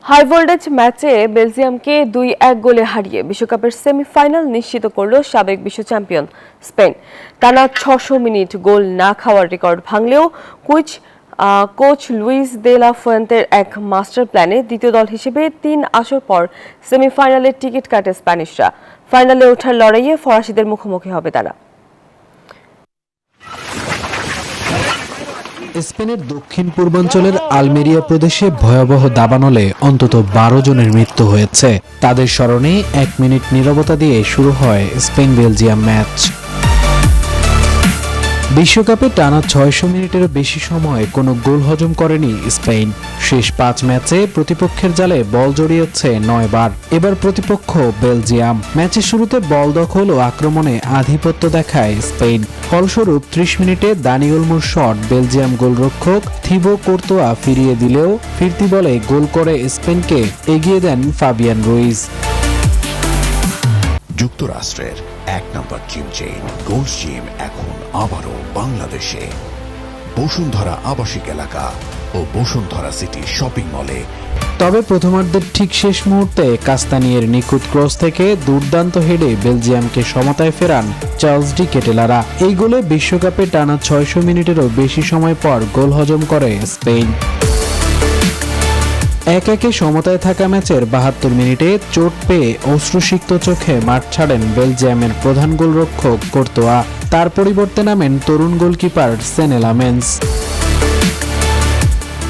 High voltage ম্যাচে বেলজিয়ামকে 2-1 গোলে হারিয়ে বিশ্বকাপের সেমিফাইনাল নিশ্চিত করল সাবেক বিশ্ব চ্যাম্পিয়ন স্পেন। টানা 600 মিনিট গোল না খাওয়ার রেকর্ড ভাঙলেও কোচ লুইস দে লা ফুয়েন্তের এক মাস্টার প্ল্যানে দ্বিতীয় দল হিসেবে 3 আসর পর সেমিফাইনালের টিকিট কাটে স্প্যানিশরা। ফাইনালে ওঠার লড়াইয়ে ফরাসিদের মুখোমুখি হবে তারা। স্পেনের দক্ষিণ পূর্বাঞ্চলের আলমেরিয়া প্রদেশে ভয়াবহ দাবানলে অন্তত 12 জনের মৃত্যু হয়েছে। তাদের স্মরণে 1 মিনিট নীরবতা দিয়ে শুরু হয় স্পেন বেলজিয়াম ম্যাচ। বিশ্বকাপে টানা 600 মিনিটেরও বেশি সময় কোনো গোল হজম করেনি স্পেন। শেষ 5 ম্যাচে প্রতিপক্ষের জালে বল জড়িয়েছে 9 বার। এবার প্রতিপক্ষ বেলজিয়াম। ম্যাচের শুরুতে বল দখল ও আক্রমণে আধিপত্য দেখায় স্পেন। ফলস্বরূপ 30 মিনিটে দানি ওলমোর শট বেলজিয়াম গোলরক্ষক থিবো কোর্তোয়া ফিরিয়ে দিলেও ফিরতি বলে গোল করে স্পেনকে এগিয়ে দেন ফাবিয়ান রুইজ। যুক্তরাষ্ট্রের 1 নম্বর জিম চেইন গোল্ডস জিম এখন আবারও বাংলাদেশে। বসুন্ধরা আবাসিক এলাকা ও বসুন্ধরা সিটি শপিং মলে। তবে প্রথমার্ধের ঠিক শেষ মুহূর্তে কাস্তানিয়ের নিখুঁত ক্রস থেকে দুর্দান্ত হেডে বেলজিয়ামকে সমতায় ফেরান চার্লস ডি কেটেলারা। এই গোলে বিশ্বকাপে টানা 600 মিনিটেরও বেশি সময় পর গোল হজম করে স্পেন। 1-1 সমতায় থাকা ম্যাচের 72 মিনিটে চোট পেয়ে অশ্রুসিক্ত চোখে মাঠ ছাড়েন বেলজিয়ামের প্রধান গোলরক্ষক কোর্তোয়া। তার পরিবর্তে নামেন তরুণ গোলকিপার সেনে লামেন্স।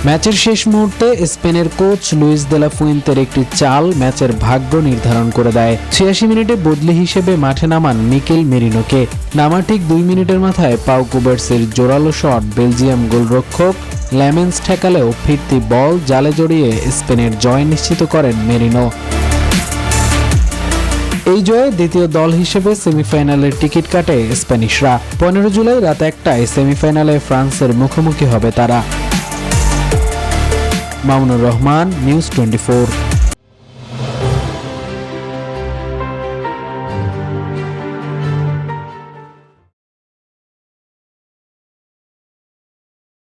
ম্যাচের শেষ মুহূর্তে স্পেনের কোচ লুইস দে লা ফুয়েন্তের একটি চাল ম্যাচের ভাগ্য নির্ধারণ করে দেয়। 86 মিনিটে বদলি হিসেবে মাঠে নামান মিকেল মেরিনোকে। নামার ঠিক 2 মিনিটের মাথায় পাউ কুবার্সের জোরালো শট বেলজিয়াম গোলরক্ষক ল্যামেন্স ঠেকালেও ফিরতি বল জালে জড়িয়ে স্পেনের জয় নিশ্চিত করেন মেরিনো। এই জয়ে দ্বিতীয় দল হিসেবে সেমিফাইনালের টিকিট কাটে স্প্যানিশরা। 15 জুলাই রাত 1টায় সেমিফাইনালে ফ্রান্সের মুখোমুখি হবে তারা। মামুনুর রহমান, নিউজ 24।